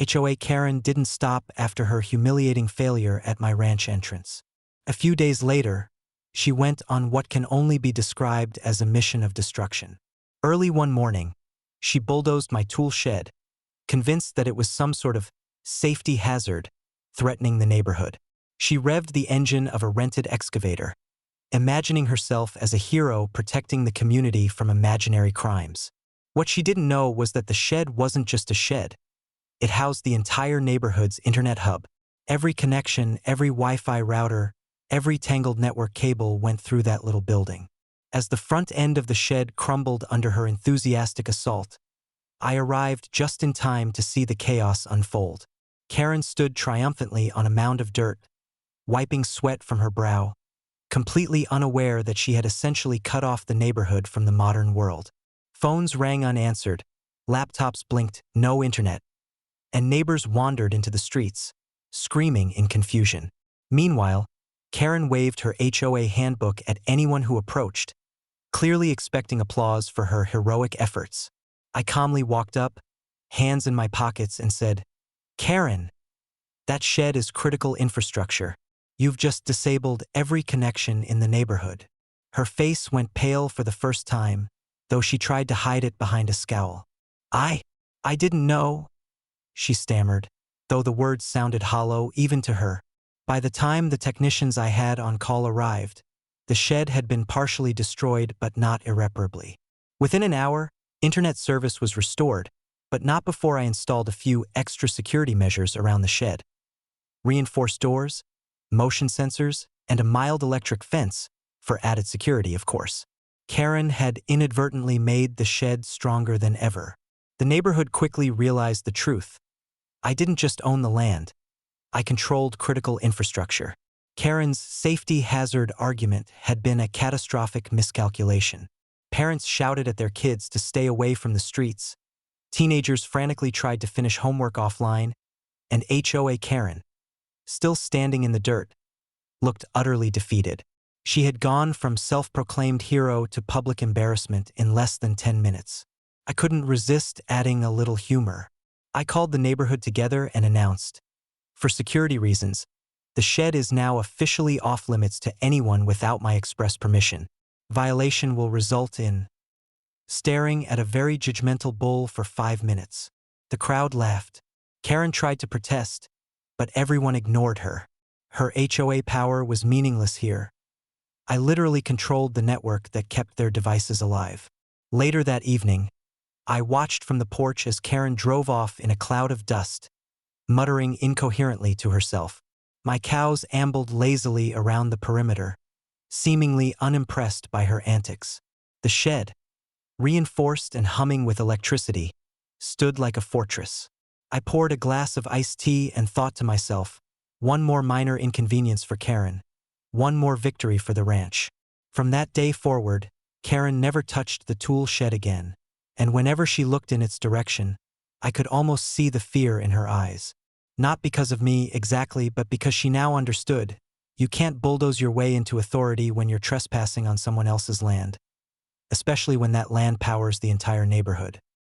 HOA Karen didn't stop after her humiliating failure at my ranch entrance. A few days later, she went on what can only be described as a mission of destruction. Early one morning, she bulldozed my tool shed, convinced that it was some sort of safety hazard threatening the neighborhood. She revved the engine of a rented excavator, imagining herself as a hero protecting the community from imaginary crimes. What she didn't know was that the shed wasn't just a shed. It housed the entire neighborhood's internet hub. Every connection, every Wi-Fi router, every tangled network cable went through that little building. As the front end of the shed crumbled under her enthusiastic assault, I arrived just in time to see the chaos unfold. Karen stood triumphantly on a mound of dirt, wiping sweat from her brow, completely unaware that she had essentially cut off the neighborhood from the modern world. Phones rang unanswered, laptops blinked, no internet, and neighbors wandered into the streets, screaming in confusion. Meanwhile, Karen waved her HOA handbook at anyone who approached, clearly expecting applause for her heroic efforts. I calmly walked up, hands in my pockets, and said, "Karen, that shed is critical infrastructure. You've just disabled every connection in the neighborhood." Her face went pale for the first time, though she tried to hide it behind a scowl. I didn't know," she stammered, though the words sounded hollow even to her. By the time the technicians I had on call arrived, the shed had been partially destroyed but not irreparably. Within an hour, internet service was restored, but not before I installed a few extra security measures around the shed. Reinforced doors, motion sensors, and a mild electric fence, for added security, of course. Karen had inadvertently made the shed stronger than ever. The neighborhood quickly realized the truth. I didn't just own the land. I controlled critical infrastructure. Karen's safety hazard argument had been a catastrophic miscalculation. Parents shouted at their kids to stay away from the streets. Teenagers frantically tried to finish homework offline, and HOA Karen, still standing in the dirt, looked utterly defeated. She had gone from self-proclaimed hero to public embarrassment in less than 10 minutes. I couldn't resist adding a little humor. I called the neighborhood together and announced, "For security reasons, the shed is now officially off-limits to anyone without my express permission. Violation will result in..." Staring at a very judgmental bull for 5 minutes. The crowd laughed. Karen tried to protest, but everyone ignored her. Her HOA power was meaningless here. I literally controlled the network that kept their devices alive. Later that evening, I watched from the porch as Karen drove off in a cloud of dust, muttering incoherently to herself. My cows ambled lazily around the perimeter, seemingly unimpressed by her antics. The shed, reinforced and humming with electricity, stood like a fortress. I poured a glass of iced tea and thought to myself, one more minor inconvenience for Karen, one more victory for the ranch. From that day forward, Karen never touched the tool shed again, and whenever she looked in its direction, I could almost see the fear in her eyes. Not because of me exactly, but because she now understood, you can't bulldoze your way into authority when you're trespassing on someone else's land, especially when that land powers the entire neighborhood.